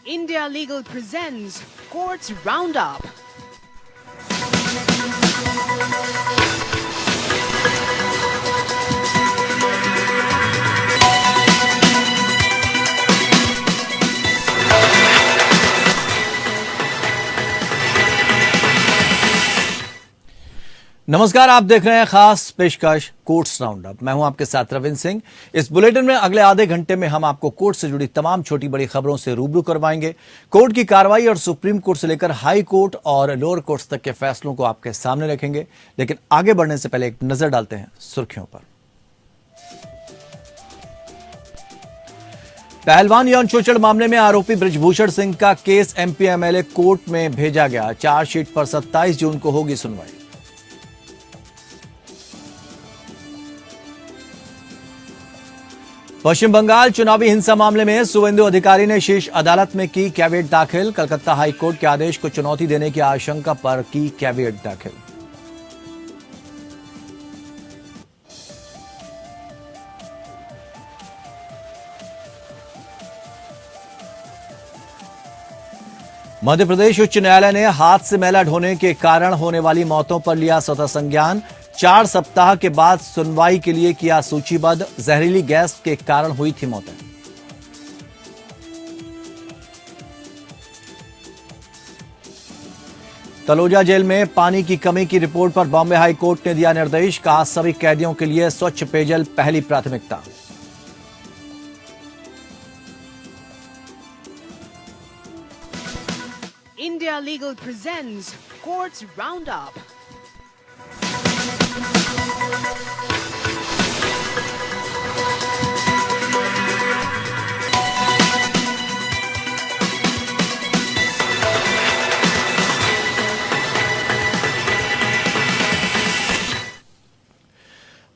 India Legal presents Courts Roundup. नमस्कार, आप देख रहे हैं खास पेशकश कोर्ट्स राउंडअप। मैं हूं आपके साथ रविंद्र सिंह। इस बुलेटिन में अगले आधे घंटे में हम आपको कोर्ट से जुड़ी तमाम छोटी बड़ी खबरों से रूबरू करवाएंगे। कोर्ट की कार्रवाई और सुप्रीम कोर्ट से लेकर हाई कोर्ट और लोअर कोर्ट्स तक के फैसलों को आपके सामने रखेंगे। लेकिन आगे बढ़ने से पहले एक नजर डालते हैं सुर्खियों पर। पहलवान यौन शोषण मामले में आरोपी बृजभूषण सिंह का केस एमपी एमएलए कोर्ट में भेजा गया। चार्जशीट पर 27 जून को होगी सुनवाई। पश्चिम बंगाल चुनावी हिंसा मामले में सुवेंदु अधिकारी ने शीर्ष अदालत में की कैविएट दाखिल। कलकत्ता हाई कोर्ट के आदेश को चुनौती देने की आशंका पर की कैविएट दाखिल। मध्य प्रदेश उच्च न्यायालय ने हाथ से मैला ढोने के कारण होने वाली मौतों पर लिया स्वतः संज्ञान। 4 सप्ताह के बाद सुनवाई के लिए किया सूचीबद्ध। जहरीली गैस के कारण हुई थी मौतें। तलोजा जेल में पानी की कमी की रिपोर्ट पर बॉम्बे हाई कोर्ट ने दिया निर्देश। कहा सभी कैदियों के लिए स्वच्छ पेयजल पहली प्राथमिकता। India Legal presents Courts Roundup.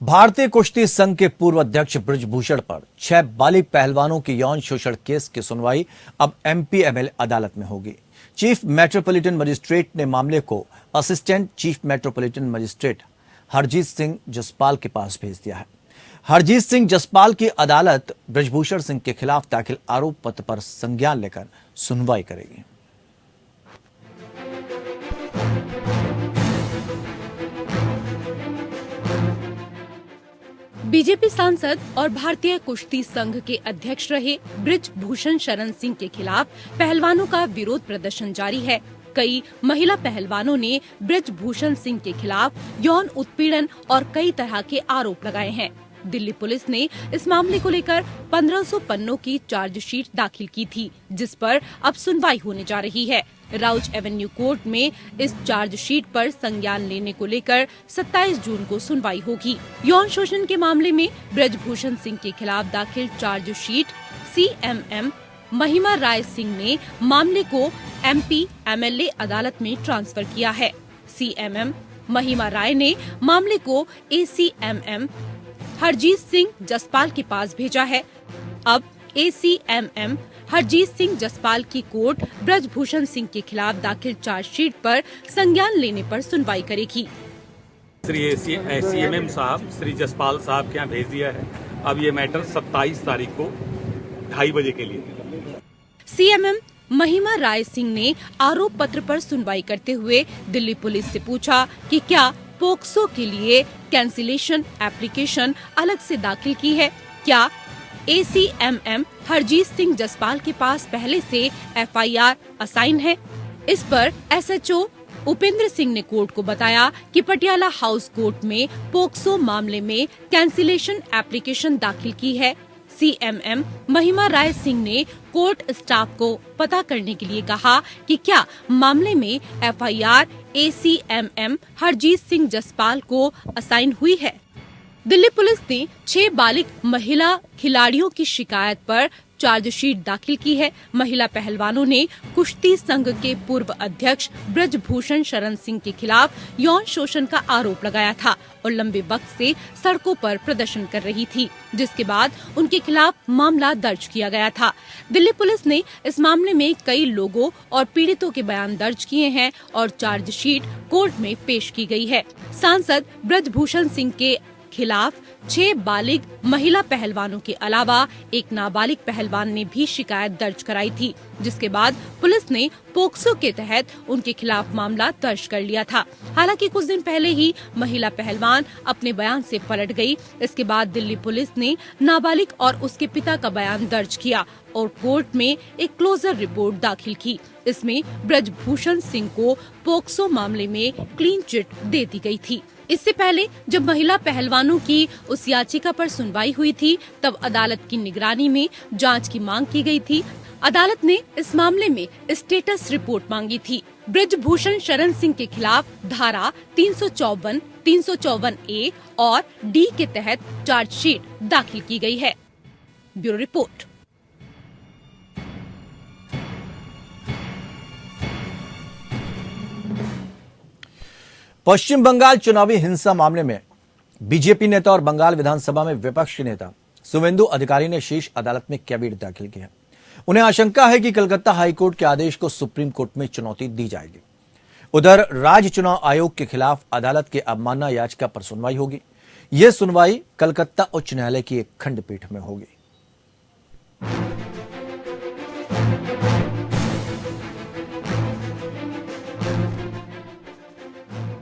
भारतीय कुश्ती संघ के पूर्व अध्यक्ष बृजभूषण पर 6 बालिग पहलवानों के यौन शोषण केस की सुनवाई अब एमपी एमएलए अदालत में होगी। चीफ मेट्रोपॉलिटन मजिस्ट्रेट ने मामले को assistant chief metropolitan magistrate Harjeet Singh Jaspal के पास भेज दिया है। हरजीत सिंह जसपाल की अदालत बृजभूषण सिंह के खिलाफ दाखिल आरोप पत्र पर संज्ञान लेकर सुनवाई करेगी। बीजेपी सांसद और भारतीय कुश्ती संघ के अध्यक्ष रहे बृजभूषण शरण सिंह के खिलाफ पहलवानों का विरोध प्रदर्शन जारी है। कई महिला पहलवानों ने बृजभूषण सिंह के खिलाफ यौन उत्पीड़न और कई तरह के आरोप लगाए हैं। दिल्ली पुलिस ने इस मामले को लेकर 1500 पन्नों की चार्जशीट दाखिल की थी, जिस पर अब सुनवाई होने जा रही है। राउज एवेन्यू कोर्ट में इस चार्जशीट पर संज्ञान लेने को लेकर 27 जून को सुनवाई होगी। यौन शोषण के मामले में बृजभूषण सिंह के खिलाफ दाखिल चार्जशीट सीएमएम महिमा राय सिंह ने मामले को एमपी एमएलए अदालत में ट्रांसफर किया है। सीएमएम महिमा राय ने मामले को एसीएमएम हरजीत सिंह जसपाल के पास भेजा है। अब एसीएमएम हरजीत सिंह जसपाल की कोर्ट बृजभूषण सिंह के खिलाफ दाखिल चार्जशीट पर संज्ञान लेने पर सुनवाई करेगी। श्री एसीएमएम साहब श्री जसपाल साहब के यहाँ भेज दिया है। अब ये मैटर 27 तारीख को 2:30 बजे के लिए। सीएमएम महिमा राय सिंह ने आरोप पत्र पर सुनवाई करते हुए दिल्ली पुलिस से पूछा कि क्या पोक्सो के लिए कैंसिलेशन एप्लीकेशन अलग से दाखिल की है। क्या एसीएमएम हरजीत सिंह जसपाल के पास पहले से एफआईआर असाइन है। इस पर एसएचओ उपेंद्र सिंह ने कोर्ट को बताया कि पटियाला हाउस कोर्ट में पोक्सो मामले में कैंसिलेशन एप्लीकेशन दाखिल की है। सीएमएम महिमा राय सिंह ने कोर्ट स्टाफ को पता करने के लिए कहा कि क्या मामले में एफआईआर एसीएमएम हरजीत सिंह जसपाल को असाइन हुई है। दिल्ली पुलिस ने 6 बालिग महिला खिलाड़ियों की शिकायत पर चार्जशीट दाखिल की है। महिला पहलवानों ने कुश्ती संघ के पूर्व अध्यक्ष बृजभूषण शरण सिंह के खिलाफ यौन शोषण का आरोप लगाया था और लंबे वक्त से सड़कों पर प्रदर्शन कर रही थी, जिसके बाद उनके खिलाफ मामला दर्ज किया गया था। दिल्ली पुलिस ने इस मामले में कई लोगों और पीड़ितों के बयान दर्ज किए हैं और चार्जशीट कोर्ट में पेश की गई है। सांसद बृजभूषण सिंह के खिलाफ 6 बालिग महिला पहलवानों के अलावा एक नाबालिग पहलवान ने भी शिकायत दर्ज कराई थी, जिसके बाद पुलिस ने पोक्सो के तहत उनके खिलाफ मामला दर्ज कर लिया था। हालांकि कुछ दिन पहले ही महिला पहलवान अपने बयान से पलट गई। इसके बाद दिल्ली पुलिस ने नाबालिग और उसके पिता का बयान दर्ज किया और कोर्ट में एक क्लोजर रिपोर्ट दाखिल की। इसमें ब्रजभूषण सिंह को पोक्सो मामले में क्लीन चिट दे दी गई थी। इससे पहले जब महिला पहलवानों की उस याचिका पर सुनवाई हुई थी, तब अदालत की निगरानी में जांच की मांग की गई थी। अदालत ने इस मामले में स्टेटस रिपोर्ट मांगी थी। ब्रजभूषण शरण सिंह के खिलाफ धारा 354, 354 ए और डी के तहत चार्जशीट दाखिल की गई है। Bureau report. पश्चिम बंगाल चुनावी हिंसा मामले में बीजेपी नेता और बंगाल विधानसभा में विपक्ष के नेता शुभेंदु अधिकारी ने शीर्ष अदालत में कैवियट दाखिल किया है। उन्हें आशंका है कि कलकत्ता हाईकोर्ट के आदेश को सुप्रीम कोर्ट में चुनौती दी जाएगी। उधर राज्य चुनाव आयोग के खिलाफ अदालत की अवमानना याचिका पर सुनवाई होगी। यह सुनवाई कलकत्ता उच्च न्यायालय की एक खंडपीठ में होगी।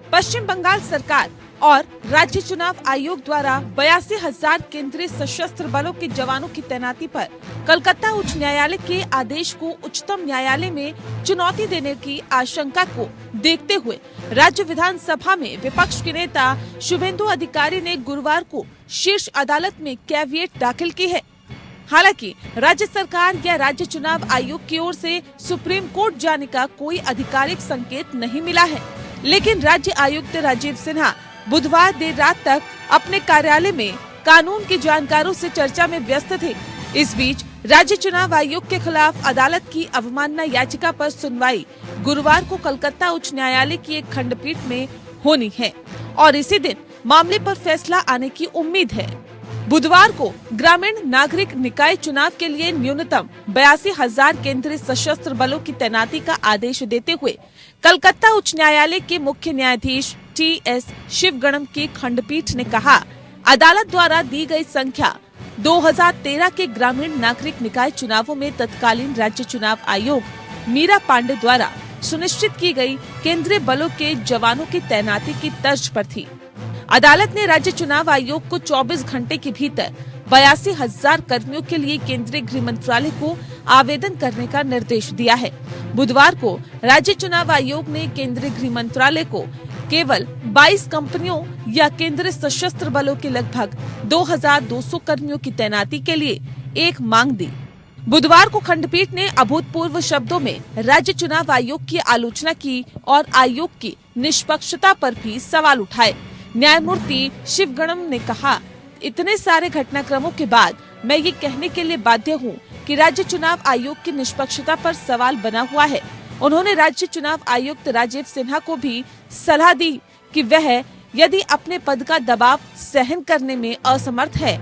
पश्चिम बंगाल सरकार और राज्य चुनाव आयोग द्वारा 82,000 केंद्रीय सशस्त्र बलों के जवानों की तैनाती पर कलकत्ता उच्च न्यायालय के आदेश को उच्चतम न्यायालय में चुनौती देने की आशंका को देखते हुए राज्य विधानसभा में विपक्ष के नेता शुभेंदु अधिकारी ने गुरुवार को शीर्ष अदालत में कैवियट दाखिल की है। हालांकि राज्य सरकार या राज्य चुनाव आयोग की ओर से सुप्रीम कोर्ट जाने का कोई आधिकारिक संकेत नहीं मिला है, लेकिन राज्य आयुक्त राजीव सिन्हा बुधवार देर रात तक अपने कार्यालय में कानून के जानकारों से चर्चा में व्यस्त थे। इस बीच राज्य चुनाव आयोग के खिलाफ अदालत की अवमानना याचिका पर सुनवाई गुरुवार को कलकत्ता उच्च न्यायालय की एक खंडपीठ में होनी है और इसी दिन मामले पर फैसला आने की उम्मीद है। बुधवार को ग्रामीण नागरिक निकाय चुनाव के लिए न्यूनतम 82,000 केंद्रीय सशस्त्र बलों की तैनाती का आदेश देते हुए कलकत्ता उच्च न्यायालय के मुख्य न्यायाधीश टी.एस. शिवगणम की खंडपीठ ने कहा, अदालत द्वारा दी गई संख्या 2013 के ग्रामीण नागरिक निकाय चुनावों में तत्कालीन राज्य चुनाव आयोग मीरा पांडे द्वारा सुनिश्चित की गई केंद्रीय बलों के जवानों की तैनाती की तर्ज पर थी। अदालत ने राज्य चुनाव आयोग को 24 घंटे के भीतर 82,000 कर्मियों के लिए केंद्रीय गृह मंत्रालय को आवेदन करने का निर्देश दिया है। बुधवार को राज्य चुनाव आयोग ने केंद्रीय गृह मंत्रालय को केवल 22 कंपनियों या केंद्रीय सशस्त्र बलों के लगभग 2,200 कर्मियों की तैनाती के लिए एक मांग दी। बुधवार को खंडपीठ ने अभूतपूर्व शब्दों में राज्य चुनाव आयोग की आलोचना की और आयोग की निष्पक्षता पर भी सवाल उठाए। न्यायमूर्ति शिवगणम ने कहा, इतने सारे घटनाक्रमों के बाद मैं ये कहने के लिए बाध्य हूँ कि राज्य चुनाव आयोग की निष्पक्षता पर सवाल बना हुआ है। उन्होंने राज्य चुनाव आयुक्त राजीव सिन्हा को भी सलाह दी कि वह यदि अपने पद का दबाव सहन करने में असमर्थ है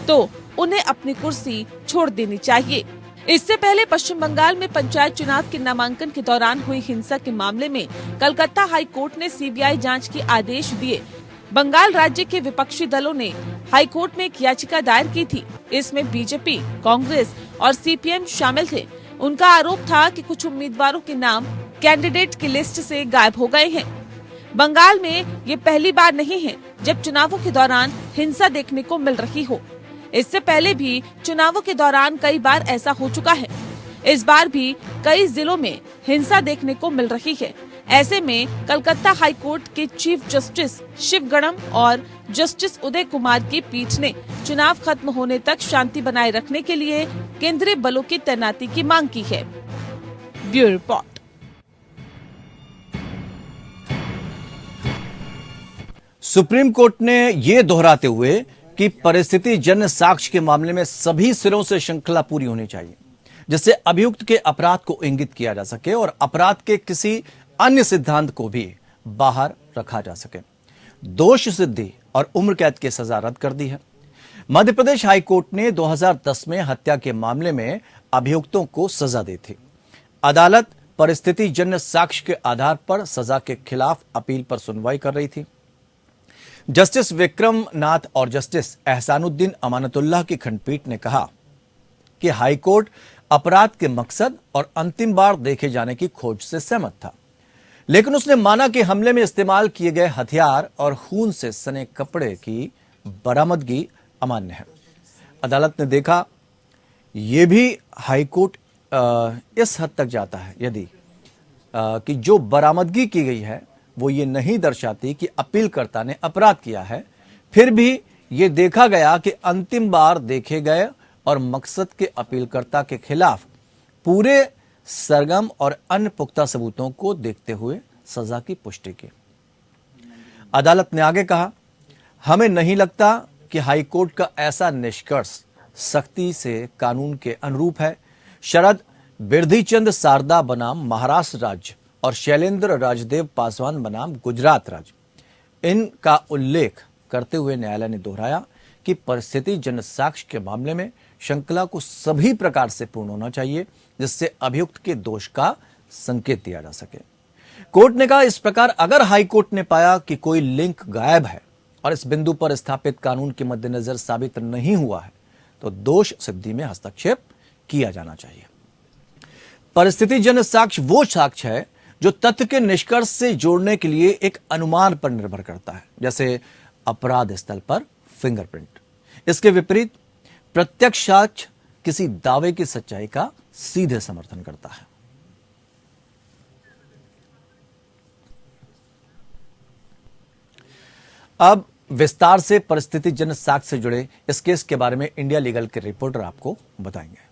तो उन्हें अपनी कुर्सी छोड़ देनी चाहिए। इससे पहले पश्चिम बंगाल में पंचायत चुनाव के नामांकन के दौरान हुई हिंसा के मामले में कलकत्ता हाई कोर्ट ने सीबीआई जांच के आदेश दिए। बंगाल राज्य के विपक्षी दलों ने हाई कोर्ट में एक याचिका दायर की थी। इसमें बीजेपी, कांग्रेस और सीपीएम शामिल थे। उनका आरोप था कि कुछ उम्मीदवारों के नाम कैंडिडेट की लिस्ट से गायब हो गए हैं। बंगाल में ये पहली बार नहीं है जब चुनावों के दौरान हिंसा देखने को मिल रही हो। इससे पहले भी चुनावों के दौरान कई बार ऐसा हो चुका है। इस बार भी कई जिलों में हिंसा देखने को मिल रही है। ऐसे में कलकत्ता हाई कोर्ट के चीफ जस्टिस शिवगणम और जस्टिस उदय कुमार की पीठ ने चुनाव खत्म होने तक शांति बनाए रखने के लिए केंद्रीय बलों की तैनाती की मांग की है। Bureau report. सुप्रीम कोर्ट ने यह दोहराते हुए कि परिस्थिति जन्य साक्ष्य के मामले में सभी सिरों से श्रृंखला पूरी होनी चाहिए, जिससे अभियुक्त के अपराध को इंगित किया जा सके और अपराध के किसी अन्य सिद्धांत को भी बाहर रखा जा सके। दोष सिद्धि और उम्र कैद की सजा रद्द कर दी है। मध्य प्रदेश हाई कोर्ट ने 2010 में हत्या के मामले में अभियुक्तों को सजा दी थी। अदालत परिस्थिति जन्य साक्ष्य के आधार पर सजा के खिलाफ अपील पर सुनवाई कर रही थी। जस्टिस विक्रम नाथ और जस्टिस एहसानुद्दीन अमानतुल्लाह की खंडपीठ ने कहा कि हाईकोर्ट अपराध के मकसद और अंतिम बार देखे जाने की खोज से सहमत था, लेकिन उसने माना कि हमले में इस्तेमाल किए गए हथियार और खून से सने कपड़े की बरामदगी अमान्य है। अदालत ने देखा यह भी हाईकोर्ट इस हद तक जाता है यदि कि जो बरामदगी की गई है वो ये नहीं दर्शाती कि अपीलकर्ता ने अपराध किया है, फिर भी ये देखा गया कि अंतिम बार देखे गए और मकसद के अपीलकर्ता के खिलाफ पूरे सरगम और अन्य पुख्ता सबूतों को देखते हुए सजा की पुष्टि की। अदालत ने आगे कहा, हमें नहीं लगता कि हाईकोर्ट का ऐसा निष्कर्ष सख्ती से कानून के अनुरूप है। शरद बिरधीचंद सारदा बनाम महाराष्ट्र राज्य और शैलेंद्र राजदेव पासवान बनाम गुजरात राज्य, इनका उल्लेख करते हुए न्यायालय ने दोहराया कि परिस्थिति जन साक्ष्य के मामले में श्रृंखला को सभी प्रकार से पूर्ण होना चाहिए जिससे अभियुक्त के दोष का संकेत दिया जा सके। कोर्ट ने कहा, इस प्रकार अगर हाईकोर्ट ने पाया कि कोई लिंक गायब है और इस बिंदु पर स्थापित कानून के मद्देनजर साबित नहीं हुआ है तो दोष सिद्धि में हस्तक्षेप किया जाना चाहिए। परिस्थिति जन साक्ष्य वो साक्ष्य है जो तथ्य के निष्कर्ष से जोड़ने के लिए एक अनुमान पर निर्भर करता है, जैसे अपराध स्थल पर फिंगरप्रिंट। इसके विपरीत प्रत्यक्ष साक्ष्य किसी दावे की सच्चाई का सीधे समर्थन करता है। अब विस्तार से परिस्थिति जन साक्ष्य से जुड़े इस केस के बारे में इंडिया लीगल के रिपोर्टर आपको बताएंगे।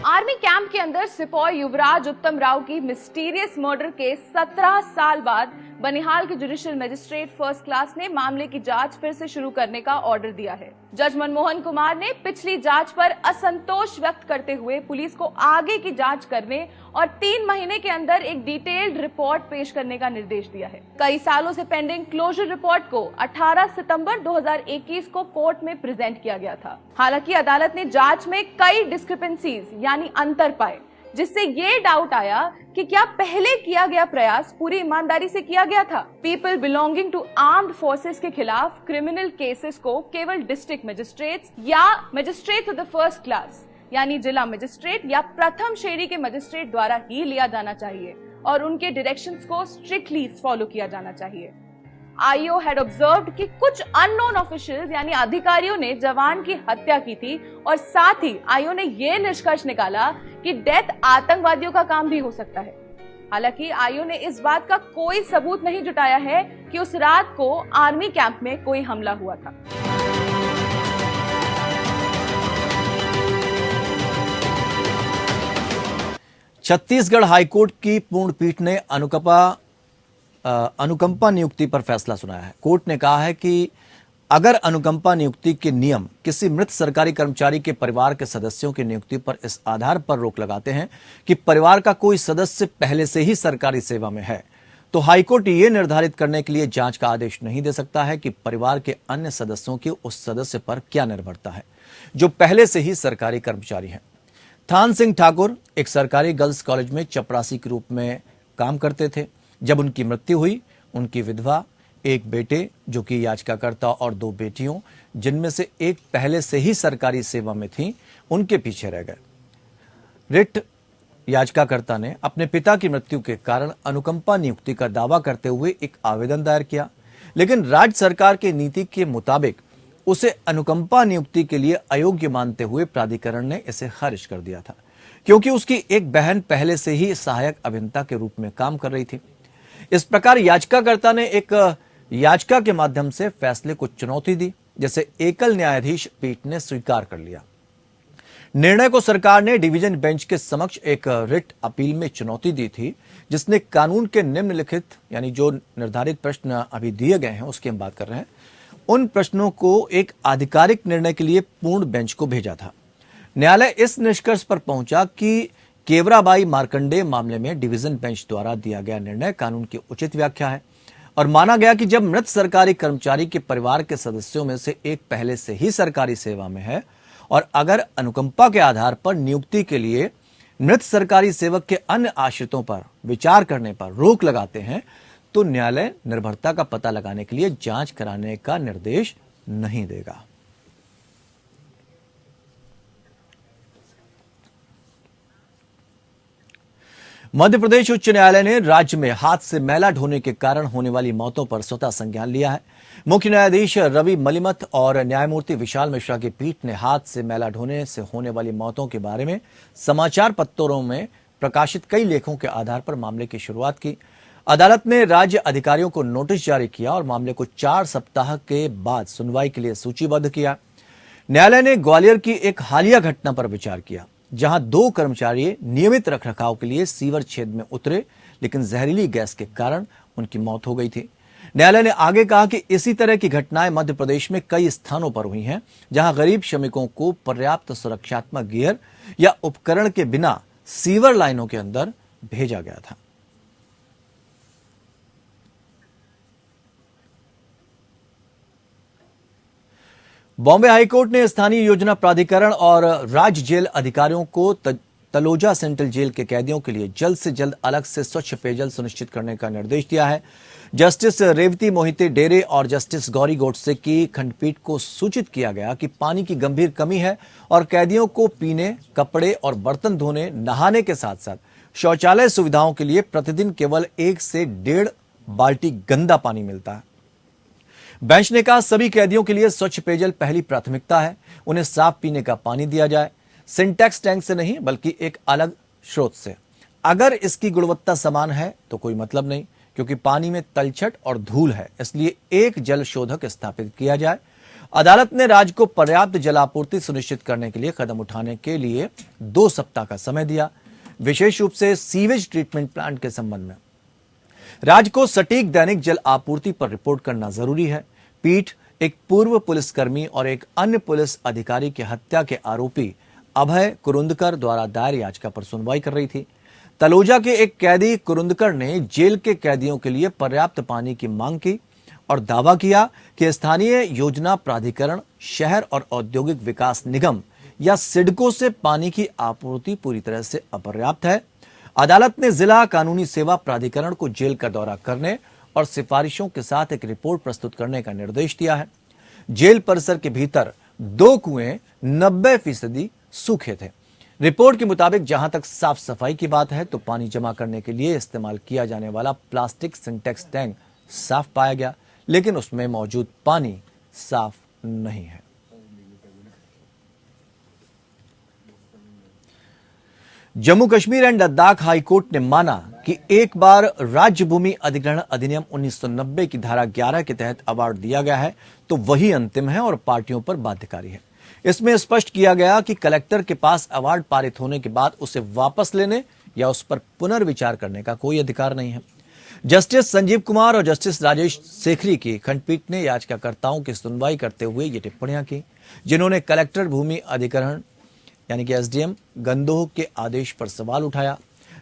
आर्मी कैंप के अंदर सिपाही युवराज उत्तम राव की मिस्टीरियस मर्डर केस 17 साल बाद बनिहाल के जुडिशियल मजिस्ट्रेट फर्स्ट क्लास ने मामले की जांच फिर से शुरू करने का ऑर्डर दिया है। जज मनमोहन कुमार ने पिछली जांच पर असंतोष व्यक्त करते हुए पुलिस को आगे की जांच करने और 3 महीने के अंदर एक डिटेल्ड रिपोर्ट पेश करने का निर्देश दिया है। कई सालों से पेंडिंग क्लोजर रिपोर्ट को 18 सितंबर 2021 को कोर्ट में प्रेजेंट किया गया था। हालांकि अदालत ने जांच में कई डिस्क्रिपेंसीज यानी अंतर पाए, जिससे ये डाउट आया कि क्या पहले किया गया प्रयास पूरी ईमानदारी से किया गया था। People belonging to armed forces के खिलाफ क्रिमिनल केसेस को केवल डिस्ट्रिक्ट मजिस्ट्रेट्स या magistrates of the first class यानी जिला मजिस्ट्रेट या प्रथम श्रेणी के मजिस्ट्रेट द्वारा ही लिया जाना चाहिए और उनके डायरेक्शंस को स्ट्रिक्टली फॉलो किया जाना चाहिए। आईओ हैड ऑब्जर्व्ड कि कुछ अननोन ऑफिशियल्स यानी अधिकारियों ने जवान की हत्या की थी और साथ ही आईओ ने यह निष्कर्ष निकाला कि डेथ आतंकवादियों का काम भी हो सकता है। हालांकि आईओ ने इस बात का कोई सबूत नहीं जुटाया है कि उस रात को आर्मी कैंप में कोई हमला हुआ था। छत्तीसगढ़ हाईकोर्ट की पूर्ण पीठ ने अनुकंपा नियुक्ति पर फैसला सुनाया है। कोर्ट ने कहा है कि अगर अनुकंपा नियुक्ति के नियम किसी मृत सरकारी कर्मचारी के परिवार के सदस्यों की नियुक्ति पर इस आधार पर रोक लगाते हैं कि परिवार का कोई सदस्य पहले से ही सरकारी सेवा में है, तो हाईकोर्ट ये निर्धारित करने के लिए जांच का आदेश नहीं दे सकता है कि परिवार के अन्य सदस्यों की उस सदस्य पर क्या निर्भरता है जो पहले से ही सरकारी कर्मचारी है। थान सिंह ठाकुर एक सरकारी गर्ल्स कॉलेज में चपरासी के रूप में काम करते थे। जब उनकी मृत्यु हुई, उनकी विधवा, एक बेटे जो कि याचिकाकर्ता और 2 बेटियों जिनमें से एक पहले से ही सरकारी सेवा में थी, उनके पीछे रह गए। रिट याचिकाकर्ता ने अपने पिता की मृत्यु के कारण अनुकंपा नियुक्ति का दावा करते हुए एक आवेदन दायर किया, लेकिन राज्य सरकार की नीति के मुताबिक उसे अनुकंपा नियुक्ति के लिए अयोग्य मानते हुए प्राधिकरण ने इसे खारिज कर दिया था, क्योंकि उसकी एक बहन पहले से ही सहायक अभियंता के रूप में काम कर रही थी। इस प्रकार याचिकाकर्ता ने एक याचिका के माध्यम से फैसले को चुनौती दी, जिसे एकल न्यायाधीश पीठ ने स्वीकार कर लिया। निर्णय को सरकार ने डिवीजन बेंच के समक्ष एक रिट अपील में चुनौती दी थी, जिसने कानून के निम्नलिखित यानी जो निर्धारित प्रश्न अभी दिए गए हैं उसकी हम बात कर रहे हैं, उन प्रश्नों को एक आधिकारिक निर्णय के लिए पूर्ण बेंच को भेजा था। न्यायालय इस निष्कर्ष पर पहुंचा कि केवराबाई मार्कंडे मामले में डिवीजन बेंच द्वारा दिया गया निर्णय कानून की उचित व्याख्या है और माना गया कि जब मृत सरकारी कर्मचारी के परिवार के सदस्यों में से एक पहले से ही सरकारी सेवा में है और अगर अनुकंपा के आधार पर नियुक्ति के लिए मृत सरकारी सेवक के अन्य आश्रितों पर विचार करने पर रोक लगाते हैं तो न्यायालय निर्भरता का पता लगाने के लिए जांच कराने का निर्देश नहीं देगा। मध्य प्रदेश उच्च न्यायालय ने राज्य में हाथ से मैला ढोने के कारण होने वाली मौतों पर स्वतः संज्ञान लिया है। मुख्य न्यायाधीश रवि मलिमथ और न्यायमूर्ति विशाल मिश्रा की पीठ ने हाथ से मैला ढोने से होने वाली मौतों के बारे में समाचार पत्रों में प्रकाशित कई लेखों के आधार पर मामले की शुरुआत की। अदालत ने राज्य अधिकारियों को नोटिस जारी किया और मामले को 4 सप्ताह के बाद सुनवाई के लिए सूचीबद्ध किया। न्यायालय ने ग्वालियर की एक हालिया घटना पर विचार किया, जहां 2 कर्मचारी नियमित रखरखाव के लिए सीवर छेद में उतरे, लेकिन जहरीली गैस के कारण उनकी मौत हो गई थी। न्यायालय ने आगे कहा कि इसी तरह की घटनाएं मध्य प्रदेश में कई स्थानों पर हुई हैं, जहां गरीब श्रमिकों को पर्याप्त सुरक्षात्मक गियर या उपकरण के बिना सीवर लाइनों के अंदर भेजा गया था। बॉम्बे हाईकोर्ट ने स्थानीय योजना प्राधिकरण और राज्य जेल अधिकारियों को तलोजा सेंट्रल जेल के कैदियों के लिए जल्द से जल्द अलग से स्वच्छ पेयजल सुनिश्चित करने का निर्देश दिया है। जस्टिस रेवती मोहिते डेरे और जस्टिस गौरी गोडसे की खंडपीठ को सूचित किया गया कि पानी की गंभीर कमी है और कैदियों को पीने, कपड़े और बर्तन धोने, नहाने के साथ साथ शौचालय सुविधाओं के लिए प्रतिदिन केवल 1 से 1.5 बाल्टी गंदा पानी मिलता है। बेंच ने कहा, सभी कैदियों के लिए स्वच्छ पेयजल पहली प्राथमिकता है। उन्हें साफ पीने का पानी दिया जाए, सिंटेक्स टैंक से नहीं बल्कि एक अलग स्रोत से। अगर इसकी गुणवत्ता समान है तो कोई मतलब नहीं, क्योंकि पानी में तलछट और धूल है, इसलिए एक जल शोधक स्थापित किया जाए। अदालत ने राज्य को पर्याप्त जलापूर्ति सुनिश्चित करने के लिए कदम उठाने के लिए 2 सप्ताह का समय दिया, विशेष रूप से सीवेज ट्रीटमेंट प्लांट के संबंध में। राज्य को सटीक दैनिक जल आपूर्ति पर रिपोर्ट करना जरूरी है। पीठ एक पूर्व पुलिसकर्मी और एक अन्य पुलिस अधिकारी की हत्या के आरोपी अभय कुरुंदकर द्वारा दायर याचिका पर सुनवाई कर रही थी। तलोजा के एक कैदी कुरुंदकर ने जेल के कैदियों के लिए पर्याप्त पानी की मांग की और दावा किया कि स्थानीय योजना प्राधिकरण, शहर और औद्योगिक विकास निगम या सिडको से पानी की आपूर्ति पूरी तरह से अपर्याप्त है। अदालत ने जिला कानूनी सेवा प्राधिकरण को जेल का दौरा करने और सिफारिशों के साथ एक रिपोर्ट प्रस्तुत करने का निर्देश दिया है। जेल परिसर के भीतर 2 कुएं 90% सूखे थे। रिपोर्ट के मुताबिक जहां तक साफ सफाई की बात है तो पानी जमा करने के लिए इस्तेमाल किया जाने वाला प्लास्टिक सिंटेक्स टैंक साफ पाया गया, लेकिन उसमें मौजूद पानी साफ नहीं है। जम्मू कश्मीर एंड लद्दाख हाईकोर्ट ने माना कि एक बार राज्य भूमि अधिग्रहण अधिनियम 1990 की धारा 11 के तहत अवार्ड दिया गया है तो वही अंतिम है और पार्टियों पर बाध्यकारी है। इसमें स्पष्ट किया गया कि कलेक्टर के पास अवार्ड पारित होने के बाद उसे वापस लेने या उस पर पुनर्विचार करने का कोई अधिकार नहीं है। जस्टिस संजीव कुमार और जस्टिस राजेश सेखरी की खंडपीठ ने याचिकाकर्ताओं की सुनवाई करते हुए ये टिप्पणियां की, जिन्होंने कलेक्टर भूमि अधिग्रहण यानी कि एसडीएम गंदोह के आदेश पर सवाल उठाया,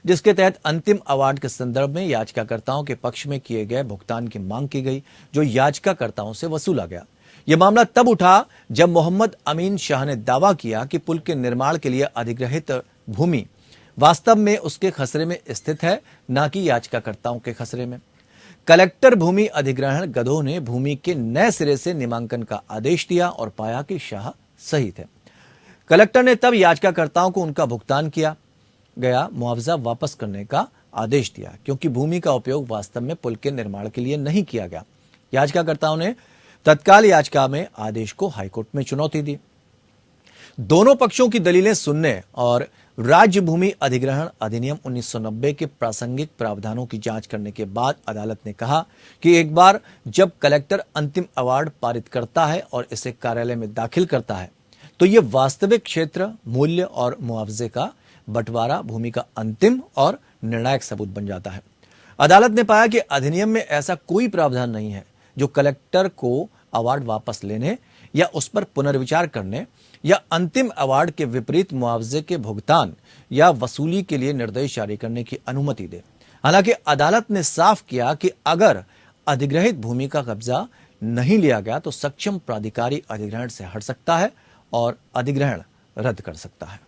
जिसके तहत अंतिम अवार्ड के संदर्भ में याचिकाकर्ताओं के पक्ष में किए गए भुगतान की मांग की गई, जो याचिकाकर्ताओं से वसूला गया। यह मामला तब उठा जब मोहम्मद अमीन शाह ने दावा किया कि पुल के निर्माण के लिए अधिग्रहित भूमि वास्तव में उसके खसरे में स्थित है, न कि याचिकाकर्ताओं के खसरे में। कलेक्टर भूमि अधिग्रहण गंदोह ने भूमि के नए सिरे से नामांकन का आदेश दिया और पाया कि शाह सही थे। कलेक्टर ने तब याचिकाकर्ताओं को उनका भुगतान किया गया मुआवजा वापस करने का आदेश दिया, क्योंकि भूमि का उपयोग वास्तव में पुल के निर्माण के लिए नहीं किया गया। याचिकाकर्ताओं ने तत्काल याचिका में आदेश को हाईकोर्ट में चुनौती दी। दोनों पक्षों की दलीलें सुनने और राज्य भूमि अधिग्रहण अधिनियम 1990 के प्रासंगिक प्रावधानों की जांच करने के बाद अदालत ने कहा कि एक बार जब कलेक्टर अंतिम अवार्ड पारित करता है और इसे कार्यालय में दाखिल करता है तो ये वास्तविक क्षेत्र, मूल्य और मुआवजे का बंटवारा भूमि का अंतिम और निर्णायक सबूत बन जाता है। अदालत ने पाया कि अधिनियम में ऐसा कोई प्रावधान नहीं है जो कलेक्टर को अवार्ड वापस लेने या उस पर पुनर्विचार करने या अंतिम अवार्ड के विपरीत मुआवजे के भुगतान या वसूली के लिए निर्देश जारी करने की अनुमति दे। हालांकि अदालत ने साफ किया कि अगर अधिग्रहित भूमि का कब्जा नहीं लिया गया तो सक्षम प्राधिकारी अधिग्रहण से हट सकता है और अधिग्रहण रद्द कर सकता है।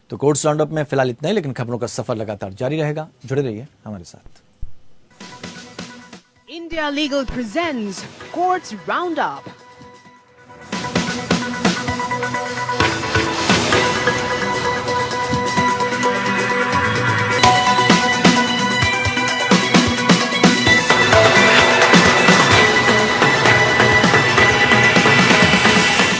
तो कोर्ट्स राउंडअप में फिलहाल इतना ही, लेकिन खबरों का सफर लगातार जारी रहेगा। जुड़े रहिए हमारे साथ। India Legal presents Courts Roundup.